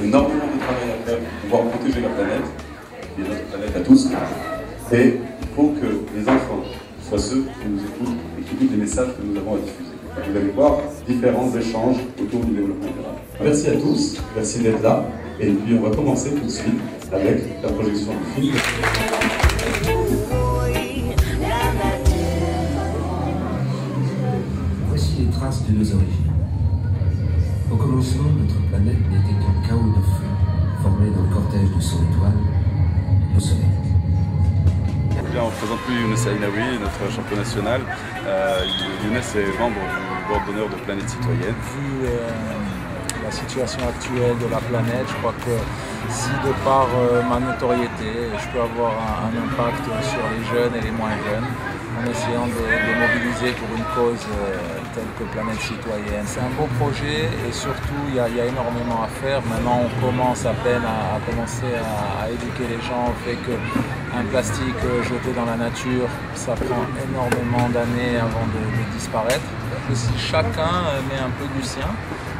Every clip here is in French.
énormément de travail à faire pour pouvoir protéger la planète, et notre planète à tous. Et il faut que les enfants soient ceux qui nous écoutent et qui écoutent les messages que nous avons à diffuser. Vous allez voir différents échanges autour du développement durable. Merci à tous, merci d'être là. Et puis on va commencer tout de suite avec la projection du film. Voici les traces de nos origines. Au commencement, notre planète n'était qu'un chaos de feu, formé dans le cortège de son étoile, le Soleil. On présente plus Younes Ainaoui, notre champion national. Younes est membre du board d'honneur de Planète Citoyenne. Vu la situation actuelle de la planète, je crois que si de par ma notoriété, je peux avoir un impact sur les jeunes et les moins jeunes, en essayant de mobiliser pour une cause telle que Planète Citoyenne. C'est un beau projet et surtout il y a énormément à faire. Maintenant on commence à peine à éduquer les gens au fait qu'un plastique jeté dans la nature, ça prend énormément d'années avant de disparaître. Et si chacun met un peu du sien,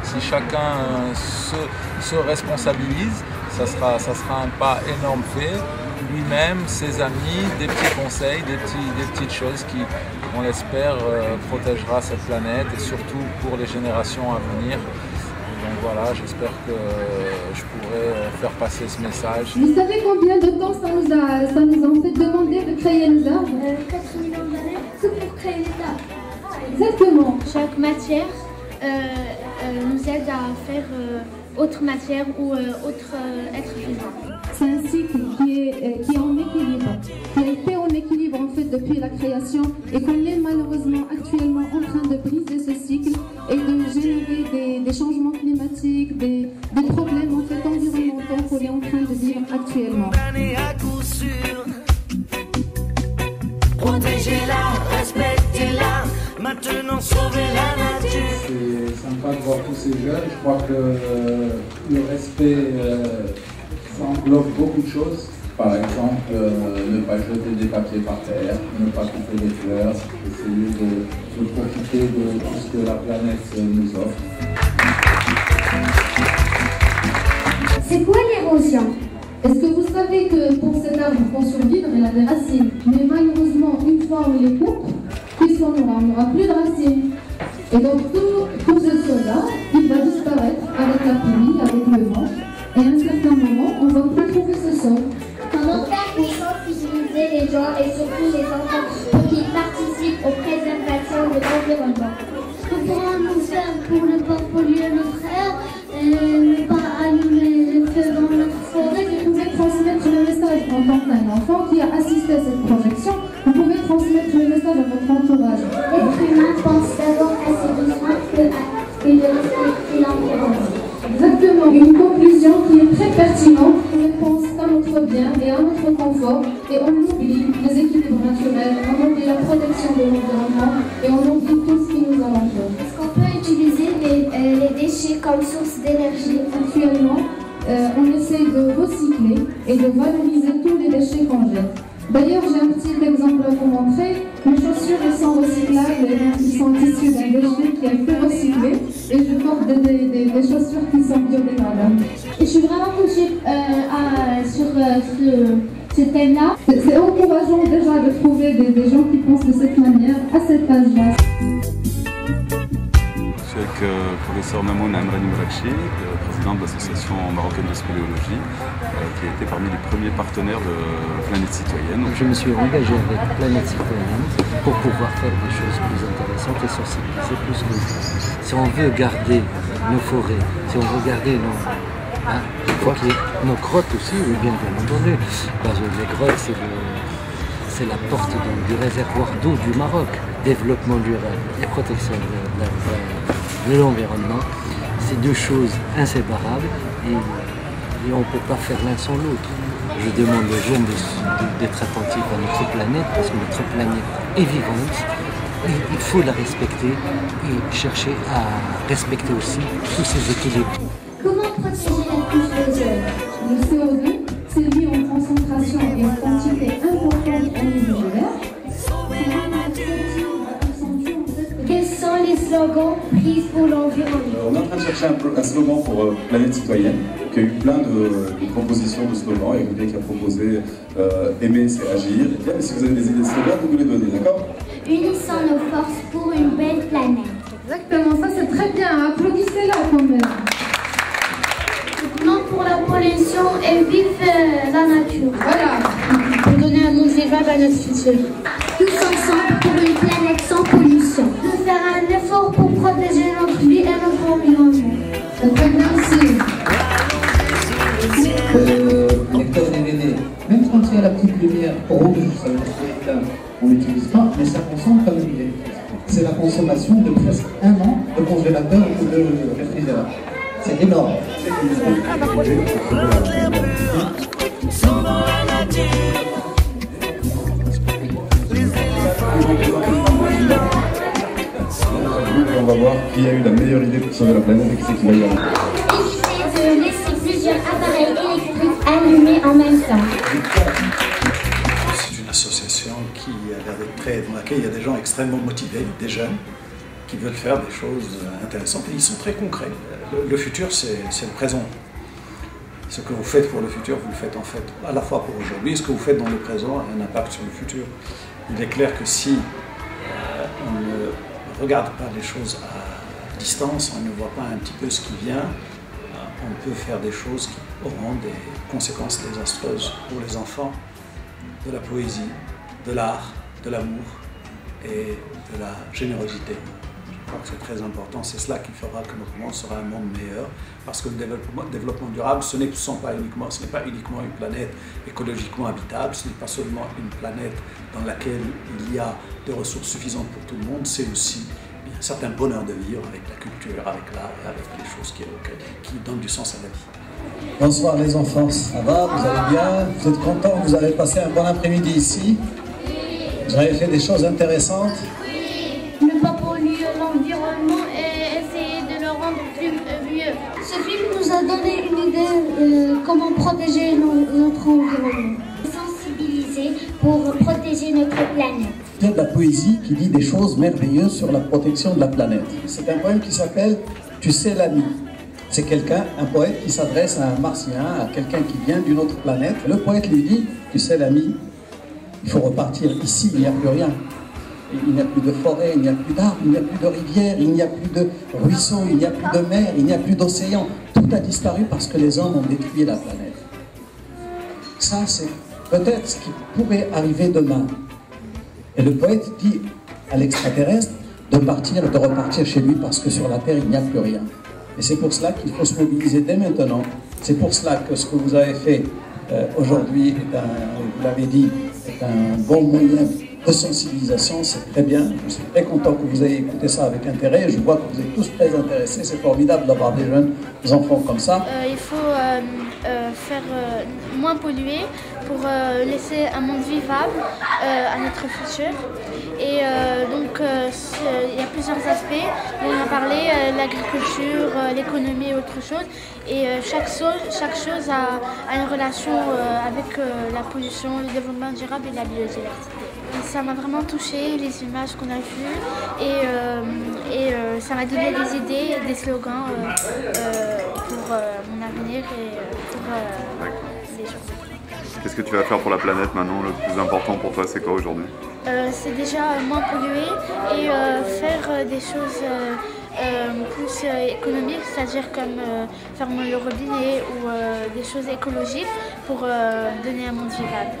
si chacun se responsabilise, ça sera un pas énorme fait. Lui-même, ses amis, des petits conseils, des petites choses qui, on l'espère, protégera cette planète et surtout pour les générations à venir. Donc voilà, j'espère que je pourrai faire passer ce message. Vous savez combien de temps ça nous a fait demander de créer les arbres? 4 millions d'années, tout pour créer les arbres. Exactement. Chaque matière nous aide à faire autre matière ou autre être vivant. C'est un cycle qui est en équilibre, qui a été en équilibre en fait depuis la création et qu'on est malheureusement actuellement en train de briser ce cycle et de générer des changements climatiques, des problèmes en fait environnementaux qu'on est en train de vivre actuellement. Protégez-la, respectez-la, maintenant sauvez la nature. C'est sympa de voir tous ces jeunes, je crois que le respect ça englobe beaucoup de choses. Par exemple, ne pas jeter des papiers par terre, ne pas couper des fleurs, essayer de profiter de tout ce que la planète nous offre. C'est quoi l'érosion? Est-ce que vous savez que pour cet arbre, pour survivre, il a des racines? Mais malheureusement, une fois on les coupe, qu'est-ce qu'on aura? On n'aura plus de racines. Et donc tout ce sol-là, il va disparaître avec la pluie, avec le vent. Et à un certain moment, on va plus trouver ce sol. Comment faire pour sensibiliser les gens et surtout les enfants pour qu'ils participent aux préservations de l'environnement? Que pourrons-nous faire pour ne pas polluer notre air et ne pas allumer le feu dans notre forêt? Vous pouvez transmettre le message en tant qu'un enfant qui a assisté à cette projection. Vous pouvez transmettre le message à votre entourage. L'être humain pense d'abord à ses besoins que de respecter l'environnement. Exactement, une conclusion qui est très pertinente. On ne pense qu'à notre bien et à notre confort et on oublie les équilibres naturels, on oublie la protection de l'environnement et on oublie tout ce qui nous entoure. Est-ce qu'on peut utiliser les déchets comme source d'énergie? Actuellement, on essaie de recycler et de valoriser tous les déchets qu'on jette. D'ailleurs, j'ai un petit exemple à vous montrer. Mes chaussures, elles sont recyclables, elles sont issues d'un déchet qui a été recyclé et je porte des chaussures qui sont biodégradables. Et je suis vraiment touchée sur ce thème-là. C'est encourageant déjà de trouver des gens qui pensent de cette manière à cet âge-là. Je suis avec le professeur Mamoun Amrani Mrakchi, président de l'association marocaine de spéléologie, qui a été parmi les premiers partenaires de Planète Citoyenne. Je me suis engagé avec Planète Citoyenne pour pouvoir faire des choses plus intéressantes et sensibiliser plus que nous. Si on veut garder nos forêts, si on veut garder nos grottes aussi, oui, bien entendu. Parce que les grottes, c'est la porte du réservoir d'eau du Maroc. Développement durable et protection de l'environnement, c'est deux choses inséparables et on ne peut pas faire l'un sans l'autre. Je demande aux jeunes d'être attentifs à notre planète parce que notre planète est vivante et il faut la respecter et chercher à respecter aussi tous ces équilibres. Comment protéger la couche d'ozone? Le CO2, c'est lui en concentration et en quantité importante au niveau de l'air. Quels sont les slogans pris pour l'environnement. On est en train de chercher un slogan pour Planète Citoyenne, qui a eu plein de propositions de slogans. Il y a quelqu'un qui a proposé aimer, c'est agir. Et bien, si vous avez des idées de slogans, vous nous les donnez, d'accord? Unissons nos forces pour une belle planète. Exactement, ça c'est très bien, applaudissez-la quand même. Non pour la pollution et vive la nature. Voilà. Pour donner un monde vivable à notre futur. Tous ensemble pour une planète sans pollution. De faire un effort pour protéger notre vie et notre environnement. Très bien aussi. Lecteur DVD, même quand il y a la petite lumière rouge, ça veut dire qu'il est éteint, on l'utilise pas, mais ça consomme quand même de l'électricité. C'est la consommation de presque 1 an de congélateur ou de réfrigérateur. C'est énorme. On va voir qui a eu la meilleure idée pour sauver la planète et qui c'est qui va y arriver. Évitez de laisser plusieurs appareils électriques allumés en même temps. C'est une association qui a l'air d'être dans laquelle il y a des gens extrêmement motivés, des jeunes, qui veulent faire des choses intéressantes et ils sont très concrets. Le futur, c'est le présent. Ce que vous faites pour le futur, vous le faites en fait à la fois pour aujourd'hui, et ce que vous faites dans le présent a un impact sur le futur. Il est clair que si on ne regarde pas les choses à distance, on ne voit pas un petit peu ce qui vient, on peut faire des choses qui auront des conséquences désastreuses pour les enfants, de la poésie, de l'art, de l'amour et de la générosité. Je crois que c'est très important, c'est cela qui fera que notre monde sera un monde meilleur, parce que le développement durable, ce n'est pas uniquement une planète écologiquement habitable, ce n'est pas seulement une planète dans laquelle il y a des ressources suffisantes pour tout le monde, c'est aussi un certain bonheur de vivre avec la culture, avec l'art et avec les choses qui donnent du sens à la vie. Bonsoir les enfants, ça va? Vous allez bien? Vous êtes contents? Vous avez passé un bon après-midi ici? Vous avez fait des choses intéressantes? Ne pas polluer l'environnement et essayer de le rendre plus mieux. Ce film nous a donné une idée comment protéger notre environnement. Sensibiliser pour protéger notre planète. Il y a de la poésie qui dit des choses merveilleuses sur la protection de la planète. C'est un poème qui s'appelle « Tu sais l'ami ». C'est un poète qui s'adresse à un martien, à quelqu'un qui vient d'une autre planète. Le poète lui dit « Tu sais l'ami, il faut repartir ici, il n'y a plus rien. Il n'y a plus de forêt, il n'y a plus d'arbres, il n'y a plus de rivières, il n'y a plus de ruisseaux, il n'y a plus de mer, il n'y a plus d'océan. Tout a disparu parce que les hommes ont détruit la planète. » Ça, c'est peut-être ce qui pourrait arriver demain. Et le poète dit à l'extraterrestre de repartir chez lui parce que sur la Terre, il n'y a plus rien. Et c'est pour cela qu'il faut se mobiliser dès maintenant. C'est pour cela que ce que vous avez fait aujourd'hui, vous l'avez dit, est un bon moyen de sensibilisation, c'est très bien. Je suis très content que vous ayez écouté ça avec intérêt. Je vois que vous êtes tous très intéressés. C'est formidable d'avoir des jeunes enfants comme ça. Il faut faire moins polluer pour laisser un monde vivable à notre futur. Et donc il y a plusieurs aspects. On a parlé l'agriculture, l'économie et autre chose. Et chaque chose a une relation avec la pollution, le développement durable et la biodiversité. Ça m'a vraiment touché, les images qu'on a vues, et ça m'a donné des idées, des slogans pour mon avenir et pour les gens. Qu'est-ce que tu vas faire pour la planète maintenant? Le plus important pour toi, c'est quoi aujourd'hui? C'est déjà moins polluer et faire des choses plus économiques, c'est-à-dire comme fermer le robinet ou des choses écologiques pour donner un monde vivable.